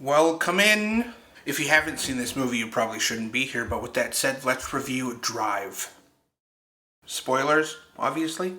Welcome in. If you haven't seen this movie, you probably shouldn't be here, but with that said, let's review Drive. Spoilers, obviously.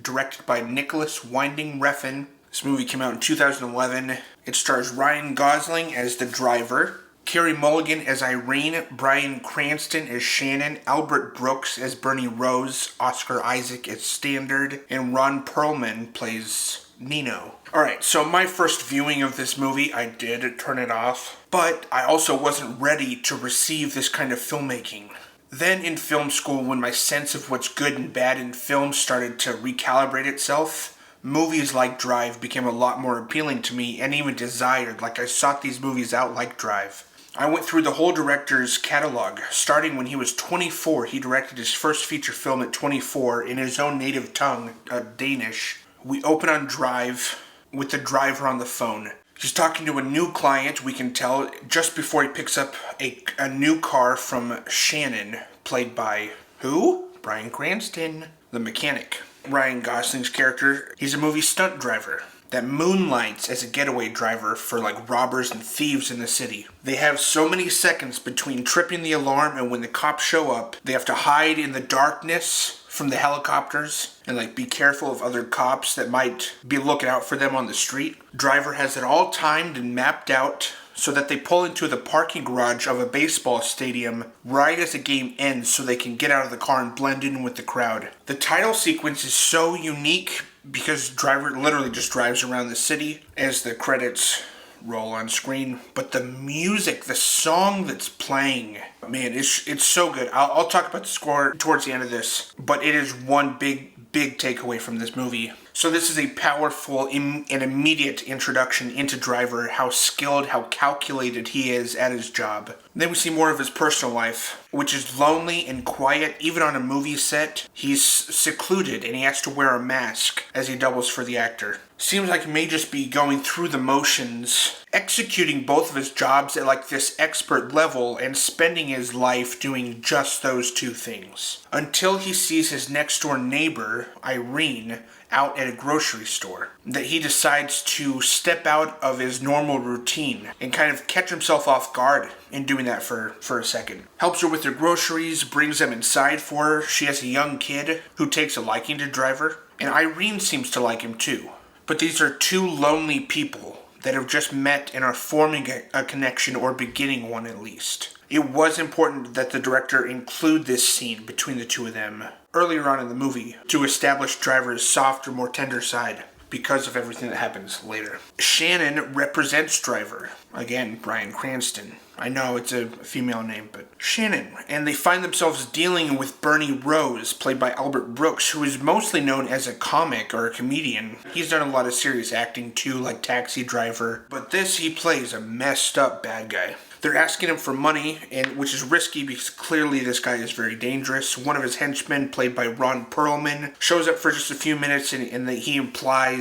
Directed by Nicholas Winding Refn. This movie came out in 2011. It stars Ryan Gosling as the driver, Carey Mulligan as Irene, Bryan Cranston as Shannon, Albert Brooks as Bernie Rose, Oscar Isaac as Standard, and Ron Perlman plays Nino. Alright, so my first viewing of this movie, I did turn it off, but I also wasn't ready to receive this kind of filmmaking. Then in film school, when my sense of what's good and bad in film started to recalibrate itself, movies like Drive became a lot more appealing to me and even desired, like I sought these movies out like Drive. I went through the whole director's catalog. Starting when he was 24, he directed his first feature film at 24 in his own native tongue, Danish. We open on Drive with the driver on the phone. He's talking to a new client, we can tell, just before he picks up a new car from Shannon, played by who? Bryan Cranston, the mechanic. Ryan Gosling's character, he's a movie stunt driver that moonlights as a getaway driver for like robbers and thieves in the city. They have so many seconds between tripping the alarm and when the cops show up. They have to hide in the darkness from the helicopters and like be careful of other cops that might be looking out for them on the street. Driver has it all timed and mapped out so that they pull into the parking garage of a baseball stadium right as the game ends so they can get out of the car and blend in with the crowd. The title sequence is so unique because Driver literally just drives around the city as the credits roll on screen. But the music, the song that's playing, man, it's so good. I'll talk about the score towards the end of this, but it is one big takeaway from this movie. So this is a powerful and immediate introduction into Driver, how skilled, how calculated he is at his job. Then we see more of his personal life, which is lonely and quiet. Even on a movie set, he's secluded and he has to wear a mask as he doubles for the actor. Seems like he may just be going through the motions, executing both of his jobs at like this expert level and spending his life doing just those two things. Until he sees his next door neighbor, Irene, out at a grocery store, that he decides to step out of his normal routine and kind of catch himself off guard in doing that for a second. Helps her with her groceries, brings them inside for her. She has a young kid who takes a liking to Driver, and Irene seems to like him too. But these are two lonely people that have just met and are forming a connection or beginning one at least. It was important that the director include this scene between the two of them earlier on in the movie to establish Driver's softer, more tender side because of everything that happens later. Shannon represents Driver. Again, Bryan Cranston. I know it's a female name, but Shannon. And they find themselves dealing with Bernie Rose, played by Albert Brooks, who is mostly known as a comic or a comedian. He's done a lot of serious acting too, like Taxi Driver. But this, he plays a messed up bad guy. They're asking him for money, which is risky because clearly this guy is very dangerous. One of his henchmen, played by Ron Perlman, shows up for just a few minutes and they imply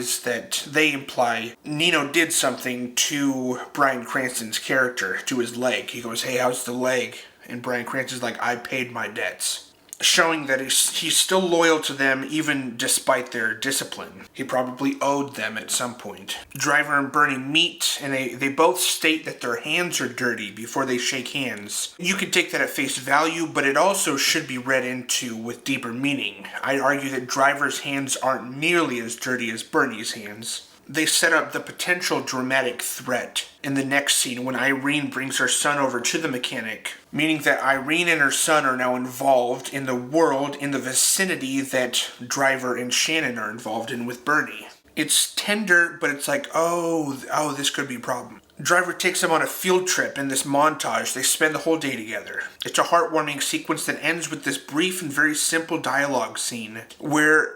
Nino did something to Bryan Cranston's character, to his leg. He goes, "Hey, how's the leg?" And Bryan Cranston's like, "I paid my debts." Showing that he's still loyal to them even despite their discipline. He probably owed them at some point. Driver and Bernie meet and they both state that their hands are dirty before they shake hands. You can take that at face value, but it also should be read into with deeper meaning. I'd argue that Driver's hands aren't nearly as dirty as Bernie's hands. They set up the potential dramatic threat in the next scene when Irene brings her son over to the mechanic, meaning that Irene and her son are now involved in the world, in the vicinity that Driver and Shannon are involved in with Bernie. It's tender, but it's like, oh, this could be a problem. Driver takes them on a field trip in this montage. They spend the whole day together. It's a heartwarming sequence that ends with this brief and very simple dialogue scene where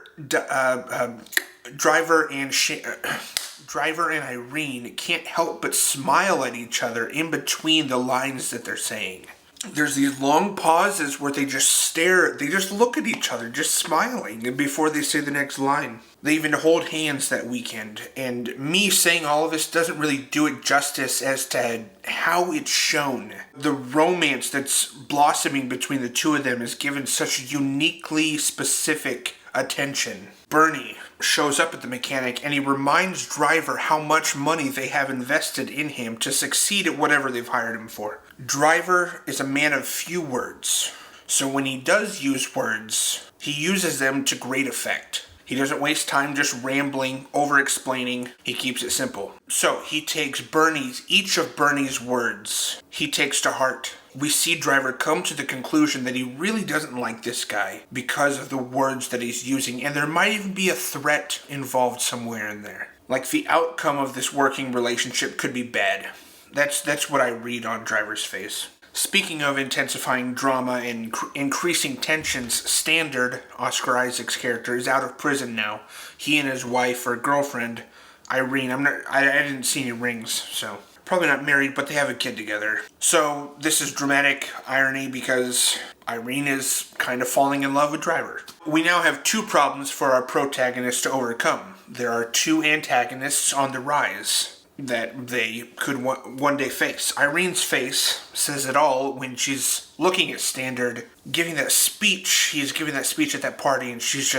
Driver and Irene can't help but smile at each other in between the lines that they're saying. There's these long pauses where they just stare, they just look at each other, just smiling before they say the next line. They even hold hands that weekend, and me saying all of this doesn't really do it justice as to how it's shown. The romance that's blossoming between the two of them is given such uniquely specific attention. Bernie, shows up at the mechanic and he reminds Driver how much money they have invested in him to succeed at whatever they've hired him for. Driver is a man of few words, so when he does use words, he uses them to great effect. He doesn't waste time just rambling, over-explaining. He keeps it simple. So he takes each of Bernie's words, he takes to heart. We see Driver come to the conclusion that he really doesn't like this guy because of the words that he's using, and there might even be a threat involved somewhere in there. Like the outcome of this working relationship could be bad. That's what I read on Driver's face. Speaking of intensifying drama and increasing tensions, Standard, Oscar Isaac's character, is out of prison now. He and his wife or girlfriend, Irene, I didn't see any rings, so probably not married, but they have a kid together. So this is dramatic irony because Irene is kind of falling in love with Driver. We now have two problems for our protagonist to overcome. There are two antagonists on the rise that they could one day face. Irene's face says it all when she's looking at Standard, giving that speech. He's giving that speech at that party, and it's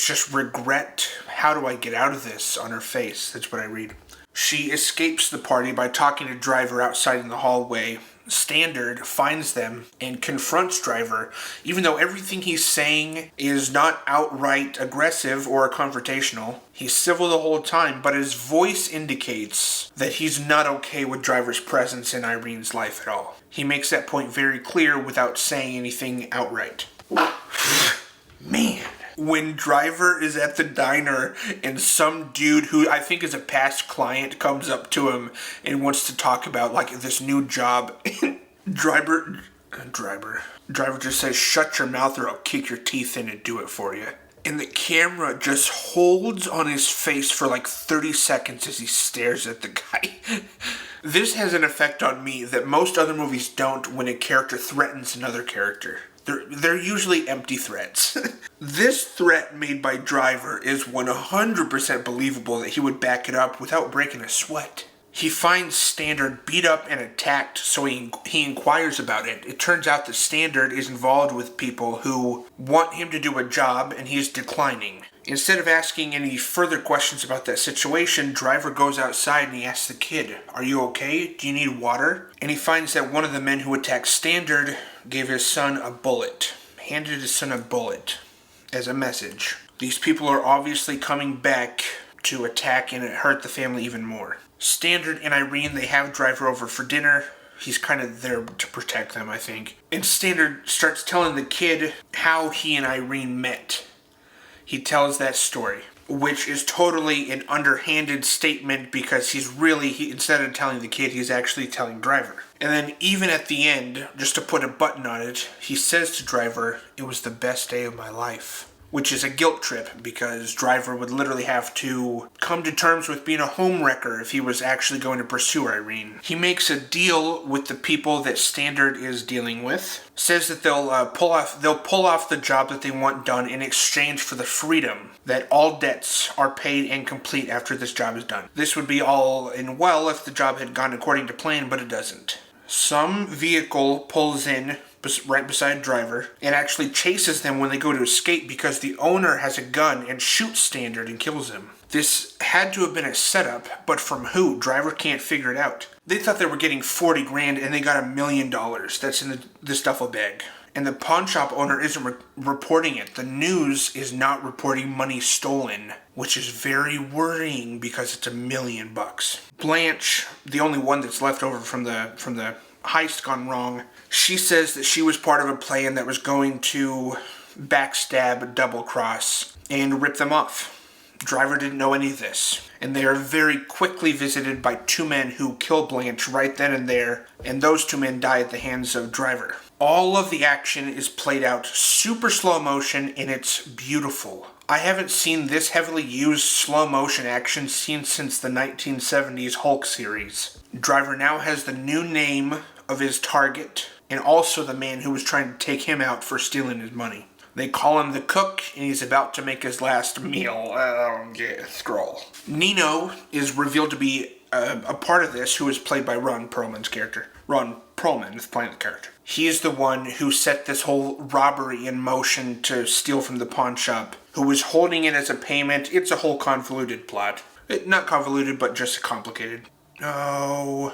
just regret. How do I get out of this on her face? That's what I read. She escapes the party by talking to Driver outside in the hallway. Standard finds them and confronts Driver, even though everything he's saying is not outright aggressive or confrontational. He's civil the whole time, but his voice indicates that he's not okay with Driver's presence in Irene's life at all. He makes that point very clear without saying anything outright. Man. When Driver is at the diner and some dude who I think is a past client comes up to him and wants to talk about like this new job, Driver just says, "Shut your mouth or I'll kick your teeth in and do it for you." And the camera just holds on his face for like 30 seconds as he stares at the guy. This has an effect on me that most other movies don't when a character threatens another character. They're usually empty threats. This threat made by Driver is 100% believable that he would back it up without breaking a sweat. He finds Standard beat up and attacked, so he inquires about it. It turns out that Standard is involved with people who want him to do a job and he's declining. Instead of asking any further questions about that situation, Driver goes outside and he asks the kid, "Are you okay? Do you need water?" And he finds that one of the men who attacked Standard gave his son a bullet, handed his son a bullet as a message. These people are obviously coming back to attack and hurt the family even more. Standard and Irene, they have Driver over for dinner. He's kind of there to protect them, I think. And Standard starts telling the kid how he and Irene met. He tells that story, which is totally an underhanded statement because instead of telling the kid, he's actually telling Driver. And then even at the end, just to put a button on it, he says to Driver, "It was the best day of my life." Which is a guilt trip because Driver would literally have to come to terms with being a homewrecker if he was actually going to pursue Irene. He makes a deal with the people that Standard is dealing with. Says that they'll pull off the job that they want done in exchange for the freedom that all debts are paid and complete after this job is done. This would be all in well if the job had gone according to plan, but it doesn't. Some vehicle pulls in right beside Driver and actually chases them when they go to escape because the owner has a gun and shoots Standard and kills him. This had to have been a setup, but from who? Driver can't figure it out. They thought they were getting 40 grand and they got $1 million. That's in this duffel bag. And the pawn shop owner isn't reporting it. The news is not reporting money stolen, which is very worrying because it's $1 million. Blanche, the only one that's left over from the heist gone wrong, she says that she was part of a plan that was going to backstab, double-cross, and rip them off. Driver didn't know any of this. And they are very quickly visited by two men who kill Blanche right then and there, and those two men die at the hands of Driver. All of the action is played out super slow motion, and it's beautiful. I haven't seen this heavily used slow motion action scene since the 1970s Hulk series. Driver now has the new name of his target, and also the man who was trying to take him out for stealing his money. They call him the cook, and he's about to make his last meal. Scroll. Nino is revealed to be a part of this, who is played by Ron Perlman's character. Ron Perlman is playing the character. He is the one who set this whole robbery in motion to steal from the pawn shop. who was holding it as a payment. It's a whole convoluted plot. Not convoluted, but just complicated. Oh...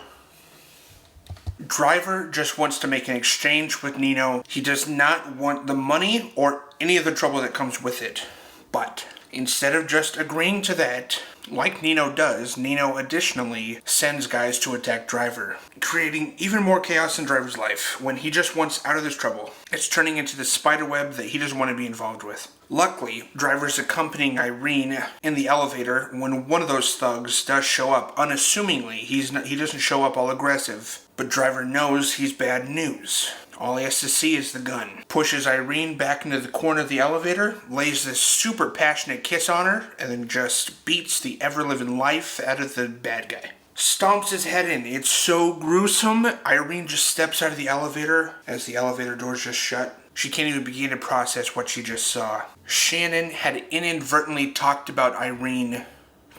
Driver just wants to make an exchange with Nino. He does not want the money or any of the trouble that comes with it. But instead of just agreeing to that, like Nino does, Nino additionally sends guys to attack Driver, creating even more chaos in Driver's life when he just wants out of this trouble. It's turning into this spiderweb that he doesn't want to be involved with. Luckily, Driver's accompanying Irene in the elevator when one of those thugs does show up. Unassumingly, he doesn't show up all aggressive, but Driver knows he's bad news. All he has to see is the gun. Pushes Irene back into the corner of the elevator, lays this super passionate kiss on her, and then just beats the ever-living life out of the bad guy. Stomps his head in. It's so gruesome. Irene just steps out of the elevator as the elevator doors just shut. She can't even begin to process what she just saw. Shannon had inadvertently talked about Irene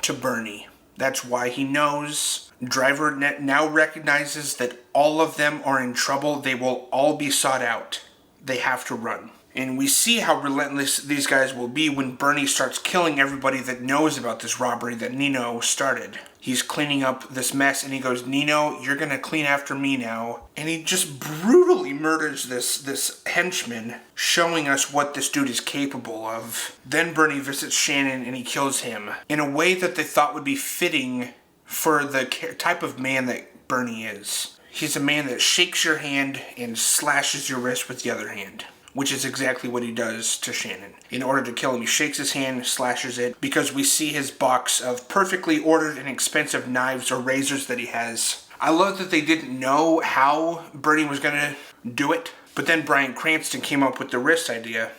to Bernie. That's why he knows. Driver now recognizes that all of them are in trouble. They will all be sought out. They have to run. And we see how relentless these guys will be when Bernie starts killing everybody that knows about this robbery that Nino started. He's cleaning up this mess and he goes, Nino, you're gonna clean after me now. And he just brutally murders this henchman, showing us what this dude is capable of. Then Bernie visits Shannon and he kills him in a way that they thought would be fitting for the type of man that Bernie is. He's a man that shakes your hand and slashes your wrist with the other hand, which is exactly what he does to Shannon. In order to kill him, he shakes his hand, slashes it, because we see his box of perfectly ordered and expensive knives or razors that he has. I love that they didn't know how Bernie was going to do it, but then Bryan Cranston came up with the wrist idea,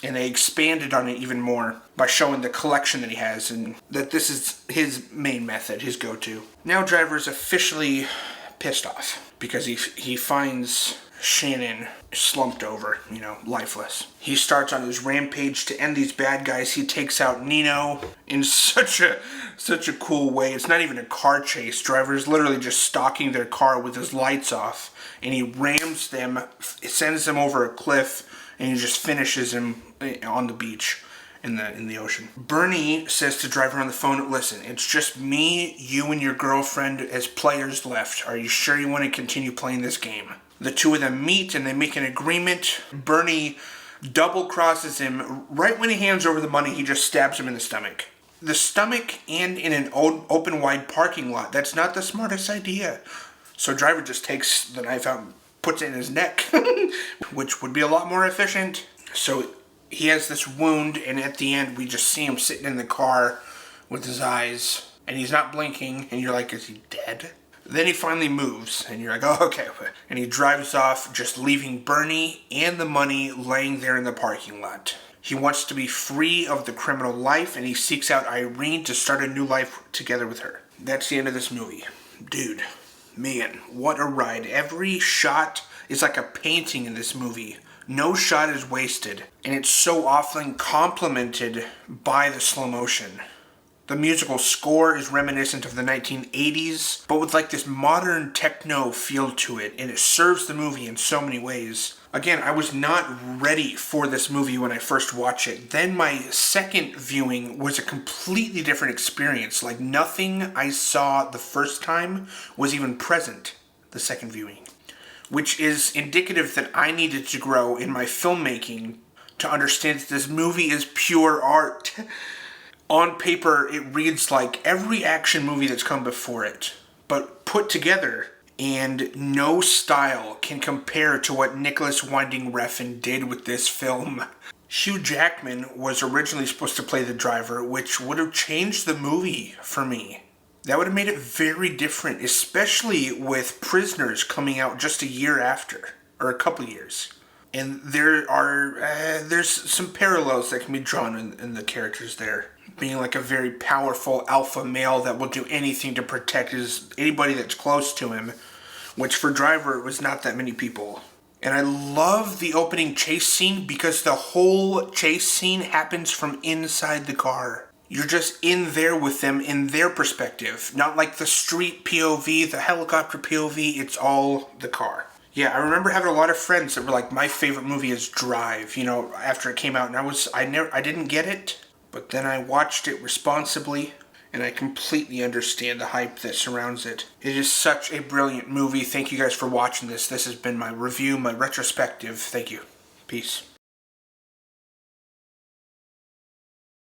and they expanded on it even more by showing the collection that he has, and that this is his main method, his go-to. Now Driver's officially pissed off, because he finds Shannon slumped over, lifeless. He starts on his rampage to end these bad guys. He takes out Nino in such a cool way. It's not even a car chase. Driver's literally just stalking their car with his lights off, and he rams them, sends them over a cliff, and he just finishes him on the beach in the ocean. Bernie says to Driver on the phone, listen, it's just me, you, and your girlfriend as players left. Are you sure you want to continue playing this game? The two of them meet and they make an agreement. Bernie double crosses him. Right when he hands over the money, he just stabs him in the stomach. The stomach and in an open wide parking lot. That's not the smartest idea. So Driver just takes the knife out and puts it in his neck, which would be a lot more efficient. So he has this wound, and at the end we just see him sitting in the car with his eyes, and he's not blinking, and you're like, is he dead? Then he finally moves, and you're like, oh, okay. And he drives off, just leaving Bernie and the money laying there in the parking lot. He wants to be free of the criminal life, and he seeks out Irene to start a new life together with her. That's the end of this movie. Dude, man, what a ride. Every shot is like a painting in this movie. No shot is wasted, and it's so often complemented by the slow motion. The musical score is reminiscent of the 1980s, but with like this modern techno feel to it, and it serves the movie in so many ways. Again, I was not ready for this movie when I first watched it. Then my second viewing was a completely different experience. Like nothing I saw the first time was even present the second viewing, which is indicative that I needed to grow in my filmmaking to understand that this movie is pure art. On paper, it reads like every action movie that's come before it, but put together, and no style can compare to what Nicholas Winding Refn did with this film. Hugh Jackman was originally supposed to play the driver, which would have changed the movie for me. That would have made it very different, especially with Prisoners coming out just a year after, or a couple years. And there's some parallels that can be drawn in the characters there. Being like a very powerful alpha male that will do anything to protect anybody that's close to him, which for Driver was not that many people. And I love the opening chase scene because the whole chase scene happens from inside the car. You're just in there with them in their perspective, not like the street POV, the helicopter POV, it's all the car. Yeah, I remember having a lot of friends that were like, my favorite movie is Drive, you know, after it came out, and I didn't get it, but then I watched it responsibly, and I completely understand the hype that surrounds it. It is such a brilliant movie. Thank you guys for watching this. This has been my review, my retrospective. Thank you. Peace.